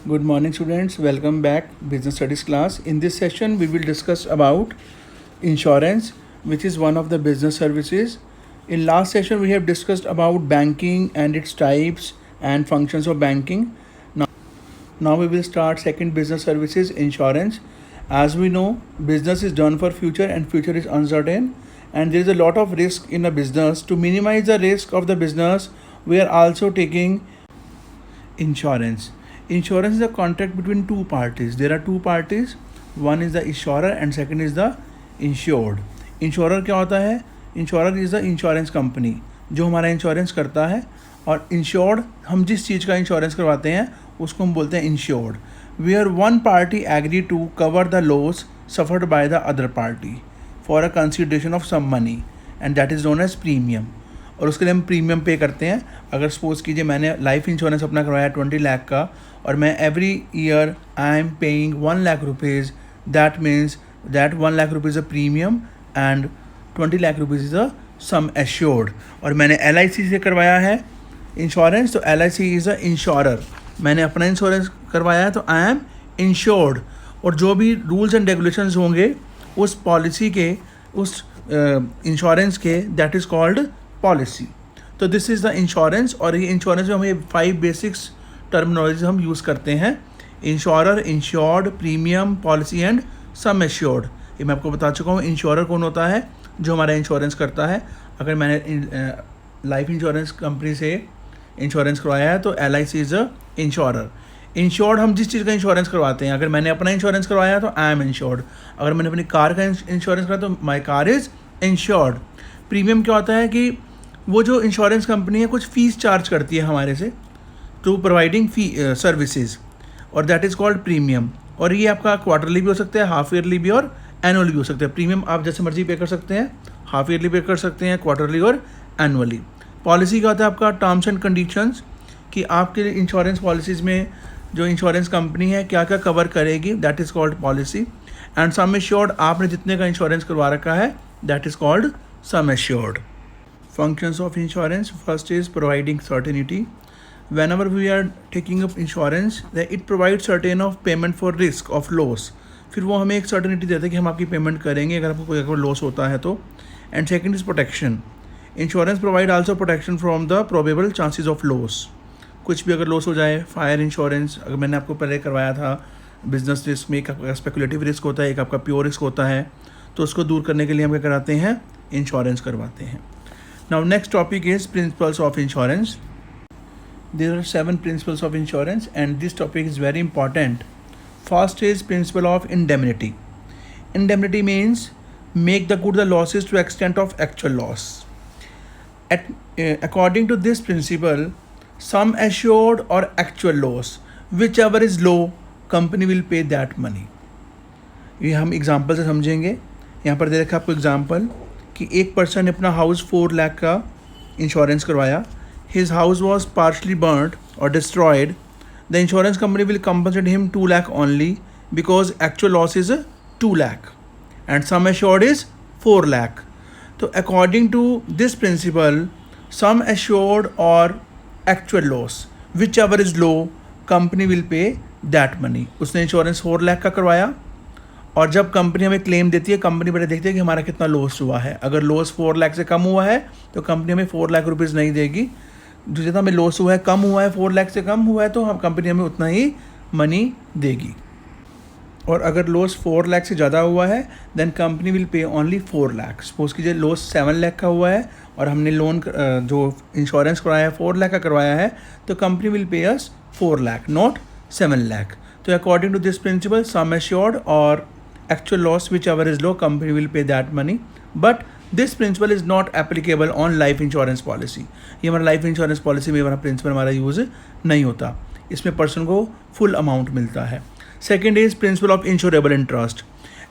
Good morning, students. Welcome back business studies class. In this session we will discuss about insurance, which is one of the business services. In last session we have discussed about banking and its types and functions of banking. Now we will start second business services, insurance. As we know, business is done for future and future is uncertain, and there is a lot of risk in a business. To minimize the risk of the business, we are also taking insurance. Insurance is a contract between two parties. There are two parties. One is the insurer and second is the insured. Insurer क्या होता है? Insurer is the insurance company जो हमारा insurance करता है, और insured हम जिस चीज़ का इंश्योरेंस करवाते हैं उसको हम बोलते हैं insured. Where one party agree to cover the loss suffered by the other party for a consideration of some money, and that is known as premium. और उसके लिए हम प्रीमियम पे करते हैं. अगर सपोज कीजिए मैंने लाइफ इंश्योरेंस अपना करवाया 20 लाख का, और मैं every year I am paying 1 lakh rupees, that means that 1 lakh rupees a premium and 20 lakh rupees is a some assured. और मैंने LIC से करवाया है इंश्योरेंस, तो LIC इज़ अ इंश्योरर. मैंने अपना इंश्योरेंस करवाया है तो आई एम इंश्योर्ड. और जो भी रूल्स एंड रेगुलेशंस होंगे उस पॉलिसी के, उस इंश्योरेंस के, दैट इज़ कॉल्ड पॉलिसी. तो दिस इज़ द इंश्योरेंस. और ये इंश्योरेंस में हमें 5 बेसिक्स टर्मिनोलॉजी हम यूज़ करते हैं: insurer, insured, premium, policy and sum assured. ये मैं आपको बता चुका हूँ. इंश्योरर कौन होता है? जो हमारा इंश्योरेंस करता है. अगर मैंने लाइफ इंश्योरेंस कंपनी से इंश्योरेंस करवाया है तो LIC is a insurer. Insured हम जिस चीज़ का इंश्योरेंस करवाते हैं. अगर मैंने अपना इंश्योरेंस करवाया तो आई एम इंश्योर्ड. अगर मैंने अपनी कार का इंश्योरेंस कराया तो my car is insured. Premium क्या होता है कि वो जो इंश्योरेंस कंपनी है कुछ फ़ीस चार्ज करती है हमारे से टू प्रोवाइडिंग सर्विसेज, और दैट इज़ कॉल्ड प्रीमियम. और ये आपका क्वार्टरली भी हो सकता है, हाफ ईयरली भी और एनुअली भी हो सकता है. प्रीमियम आप जैसे मर्जी पे कर सकते हैं, हाफ ईयरली पे कर सकते हैं, क्वार्टरली और एनुअली. पॉलिसी क्या होता है? आपका टर्म्स एंड कंडीशंस, कि आपके इंश्योरेंस पॉलिसीज़ में जो इंश्योरेंस कंपनी है क्या क्या कवर करेगी, that is called policy. And sum assured, आपने जितने का इंश्योरेंस करवा रखा है, that is called sum assured. Functions of insurance: first is providing certainty. Whenever we are taking up insurance, that it provides certain of payment for risk of loss. फिर वो हमें एक सर्टेनिटी देता है कि हम आपकी पेमेंट करेंगे अगर आपको कोई अगर लॉस होता है तो. And second is protection. Insurance provide also protection from the probable chances of loss. कुछ भी अगर लॉस हो जाए, फायर इंश्योरेंस अगर मैंने आपको पहले करवाया था, बिजनेस रिस्क में एक आपका स्पेकुलेटिव रिस्क होता है, एक आपका प्योर रिस्क होता है, तो उसको दूर करने के लिए हम क्या कराते हैं? इंश्योरेंस करवाते हैं. Now next topic is principles of insurance. There are 7 principles of insurance and this topic is very important. First is principle of indemnity. Indemnity means make the good the losses to extent of actual loss. According to this principle, sum assured or actual loss, whichever is low, company will pay that money. ये हम example से समझेंगे. यहाँ पर दे रखा आपको example कि एक पर्सन ने अपना हाउस 4 लाख का इंश्योरेंस करवाया. His house was partially burned और destroyed. The insurance company will compensate him 2 lakh only because actual loss is 2 lakh and sum assured is 4 lakh. तो according to this principle, sum assured or actual loss whichever is low, company will pay that money. उसने insurance 4 lakh का करवाया, और जब company हमें claim देती है, company पहले देखती है कि हमारा कितना लॉस हुआ है. अगर लॉस 4 लाख से कम हुआ है तो कंपनी हमें 4 लाख रुपीज़ नहीं देगी. जो जितना हमें लॉस हुआ है, कम हुआ है, 4 लाख से कम हुआ है, तो हम कंपनी हमें उतना ही मनी देगी. और अगर लॉस 4 लाख से ज़्यादा हुआ है, then company will pay only 4 lakh. Suppose कीजिए लॉस 7 लाख का हुआ है और हमने लोन जो इंश्योरेंस करवाया है 4 लाख का करवाया है, तो कंपनी विल पे अस 4 लाख, नॉट 7 लाख. तो according to this principle, sum assured और actual loss whichever is low, company will pay that money. But this principle is not applicable on life insurance policy. ये हमारा लाइफ इंश्योरेंस पॉलिसी में हमारा principal हमारा use नहीं होता. इसमें person को फुल अमाउंट मिलता है. Second is principle of insurable interest.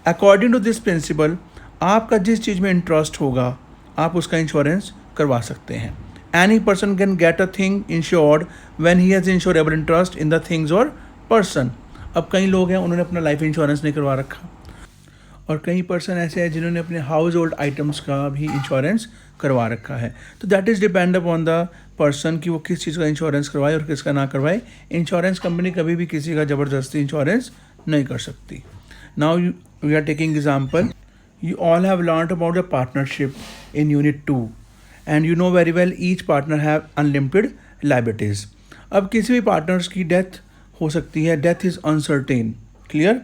According to this principle, आपका जिस चीज़ में इंटरेस्ट होगा आप उसका इंश्योरेंस करवा सकते हैं. Any person can get a thing insured when he has insurable interest in the things और पर्सन. अब कई लोग हैं उन्होंने अपना लाइफ इंश्योरेंस नहीं करवा रखा, और कई पर्सन ऐसे हैं जिन्होंने अपने हाउस होल्ड आइटम्स का भी इंश्योरेंस करवा रखा है। तो that is depend upon the person कि वो किस चीज़ का इंश्योरेंस करवाए और किसका ना करवाए। इंश्योरेंस कंपनी कभी भी किसी का ज़बरदस्ती इंश्योरेंस नहीं कर सकती। Now we are taking example, you all have learned about the partnership in unit 2 and you know very well each partner have unlimited liabilities. अब किसी भी पार्टनर्स की डेथ हो सकती है, डेथ इज़ अनसर्टेन, क्लियर।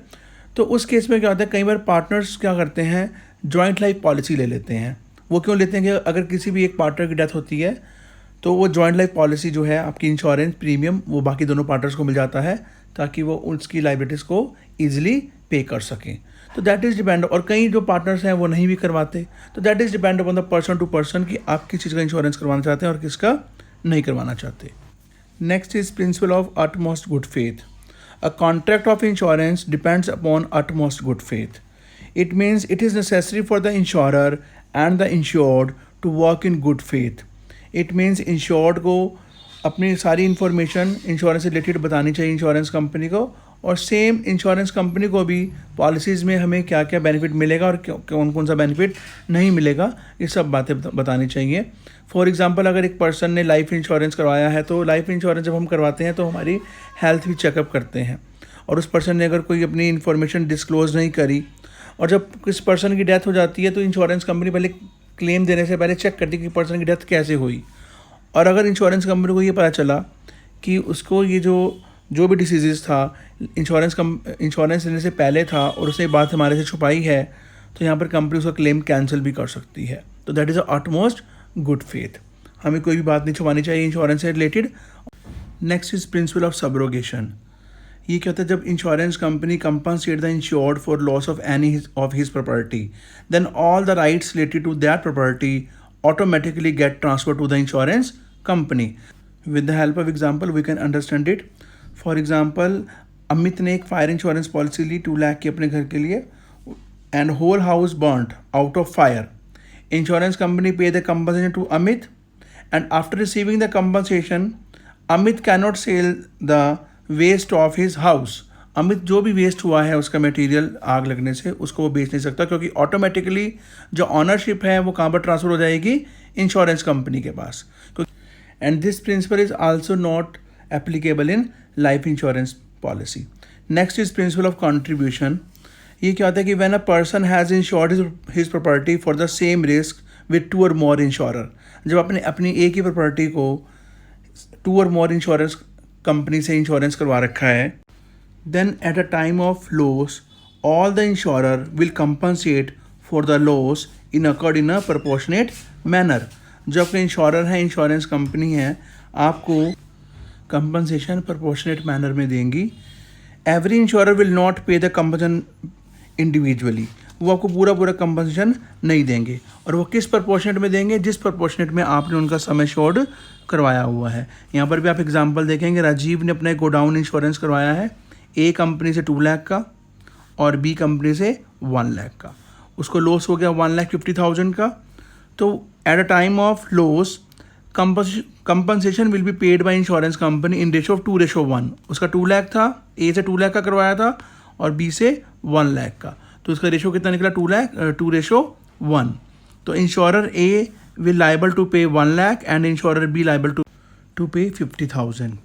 तो उस केस में क्या होता है, कई बार पार्टनर्स क्या करते हैं, जॉइंट लाइफ पॉलिसी ले लेते हैं। वो क्यों लेते हैं कि अगर किसी भी एक पार्टनर की डेथ होती है तो वो जॉइंट लाइफ पॉलिसी जो है आपकी इंश्योरेंस प्रीमियम वो बाकी दोनों पार्टनर्स को मिल जाता है ताकि वो उसकी लाइबिलिटीज़ को ईजिली पे कर सकें। तो दैट इज़ डिपेंड, और कई जो पार्टनर्स हैं वो नहीं भी करवाते। तो that is depend upon the person to person कि आप किस चीज़ का इंश्योरेंस करवाना चाहते हैं और किसका नहीं करवाना चाहते। Next is principle of utmost good faith. A contract of insurance depends upon utmost good faith. It means it is necessary for the insurer and the insured to work in good faith. It means insured को अपनी सारी information insurance से related बतानी चाहिए insurance company को, और same insurance company को भी पॉलिसीज़ में हमें क्या क्या बेनिफिट मिलेगा और कौन कौन सा बेनिफिट नहीं मिलेगा, ये सब बातें बतानी चाहिए। फॉर एग्जांपल, अगर एक पर्सन ने लाइफ इंश्योरेंस करवाया है तो लाइफ इंश्योरेंस जब हम करवाते हैं तो हमारी हेल्थ भी चेकअप करते हैं, और उस पर्सन ने अगर कोई अपनी इन्फॉर्मेशन डिस्क्लोज़ नहीं करी और जब किस पर्सन की डेथ हो जाती है तो इंश्योरेंस कंपनी पहले क्लेम देने से पहले चेक करती है कि पर्सन की डेथ कैसे हुई। और अगर इंश्योरेंस कंपनी को ये पता चला कि उसको ये जो भी डिसीज़ था इंश्योरेंस लेने से पहले था और उसने बात हमारे से छुपाई है, तो यहाँ पर कंपनी उसका क्लेम कैंसिल भी कर सकती है। तो that is the utmost good faith. हमें कोई भी बात नहीं छुपानी चाहिए इंश्योरेंस से related. Next is principle of subrogation. ये क्या होता है, जब insurance company compensate the insured for loss of any of his property, then all the rights related to that property automatically get transferred to the insurance company. With the help of example we can understand it. For example, Amit ने एक fire insurance policy ली 2 लाख की अपने घर के लिए, and whole house burned out of fire. Insurance company pay the compensation to Amit, and after receiving the compensation Amit can not sell the waste of his house. Amit जो भी वेस्ट हुआ है उसका मटेरियल आग लगने से उसको वो बेच नहीं सकता, क्योंकि ऑटोमेटिकली जो ऑनरशिप है वो कहाँ पर ट्रांसफ़र हो जाएगी, इंश्योरेंस कंपनी के पास। And this principle is also not applicable in life insurance policy. Next is principle of contribution. ये क्या होता है कि when a person has insured his property for the same risk with 2 or more insurer, जब आपने अपनी एक ही property को 2 और मोर इंश्योरेंस कंपनी से इंश्योरेंस करवा रखा है, then at a time of loss all the insurer will compensate for the loss in occurred in a proportionate manner. जो आपके इंश्योरर हैं, इंश्योरेंस कंपनी है, आपको कंपनसेशन प्रोपोर्शनेट मैनर में देंगी। Every insurer will not pay the compensation individually, वो आपको पूरा कंपनसेशन नहीं देंगे, और वो किस प्रोपोर्शनेट में देंगे, जिस प्रोपोर्शनेट में आपने उनका सम एश्योर्ड करवाया हुआ है। यहाँ पर भी आप एग्जांपल देखेंगे, राजीव ने अपना गोडाउन इंश्योरेंस करवाया है ए कंपनी से 2 लाख का और बी कंपनी से 1 लाख का, उसको लॉस हो गया 1,50,000 का। तो at a time of loss compensation will be paid by insurance company in ratio of 2:1। उसका 2 लाख था, ए से 2 लाख का करवाया था और बी से 1 लाख का, तो उसका रेशो कितना निकला, 2:1। तो insurer A will liable to pay 1 lakh and insurer B liable to pay 50,000।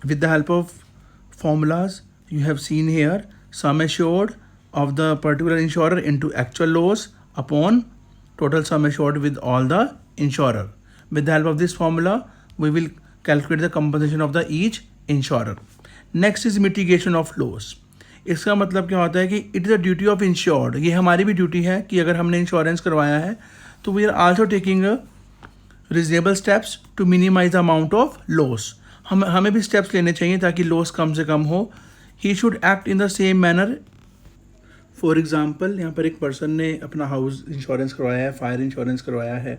With the help of formulas you have seen here, sum assured of the particular insurer into actual loss upon total sum assured with all the insurer. With the help of this formula we will calculate the compensation of the each insurer. Next is mitigation of loss. इसका मतलब क्या होता है कि it is a duty of insured, ये हमारी भी duty है कि अगर हमने इंश्योरेंस करवाया है तो we are also taking a reasonable steps to minimize the amount of loss. हमें भी स्टेप्स लेने चाहिए ताकि लॉस कम से कम हो। He should act in the same manner. For example, यहाँ पर एक पर्सन ने अपना हाउस इंश्योरेंस करवाया है, फायर इंश्योरेंस करवाया है,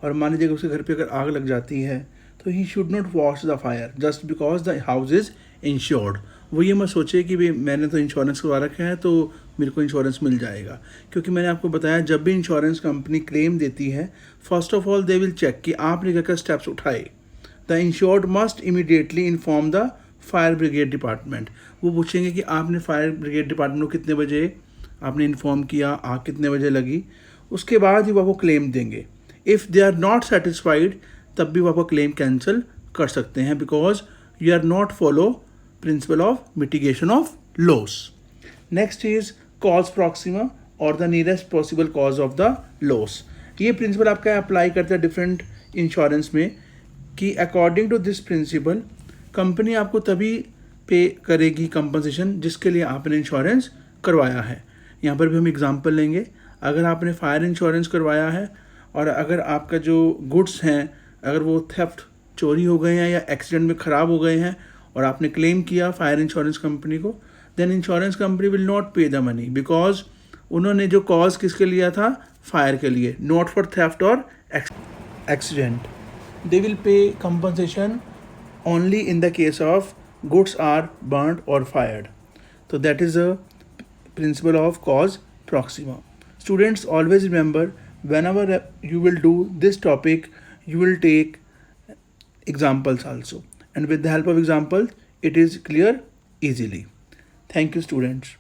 और मान लीजिए उसके घर पे अगर आग लग जाती है तो he should not watch the fire just because the house is insured. वो ये मत सोचे कि भाई मैंने तो इंश्योरेंस करवा रखा है तो मेरे को इंश्योरेंस मिल जाएगा, क्योंकि मैंने आपको बताया जब भी इंश्योरेंस कंपनी क्लेम देती है, first of all they will check कि आपने क्या क्या स्टेप्स उठाए। The insured must immediately inform the fire brigade department. वो पूछेंगे कि आपने फायर ब्रिगेड डिपार्टमेंट को कितने बजे आपने इन्फॉर्म किया, आग कितने बजे लगी, उसके बाद ही वो आपको क्लेम देंगे. If they are not satisfied तब भी वो आपका क्लेम कैंसिल कर सकते हैं, because you are not follow principle of mitigation of loss. Next is cause proxima or the nearest possible cause of the loss. ये प्रिंसिपल आपका अप्लाई करता है डिफरेंट इंश्योरेंस में कि according to this principle company आपको तभी पे करेगी कंपनसेशन जिसके लिए आपने इंश्योरेंस करवाया है. यहाँ पर भी हम एग्जांपल लेंगे. अगर आपने फायर इंश्योरेंस करवाया है और अगर आपका जो गुड्स हैं अगर वो थेफ्ट चोरी हो गए हैं या एक्सीडेंट में ख़राब हो गए हैं और आपने क्लेम किया फायर इंश्योरेंस कंपनी को, then insurance company will not pay the money, because उन्होंने जो कॉज किसके लिया था, फायर के लिए, नॉट फॉर थेफ्ट और accident. They will pay compensation only in the case of goods are burnt or fired. So that is a principle of cause proxima. Students, always remember, whenever you will do this topic, you will take examples also, and with the help of examples it is clear easily. Thank you, students.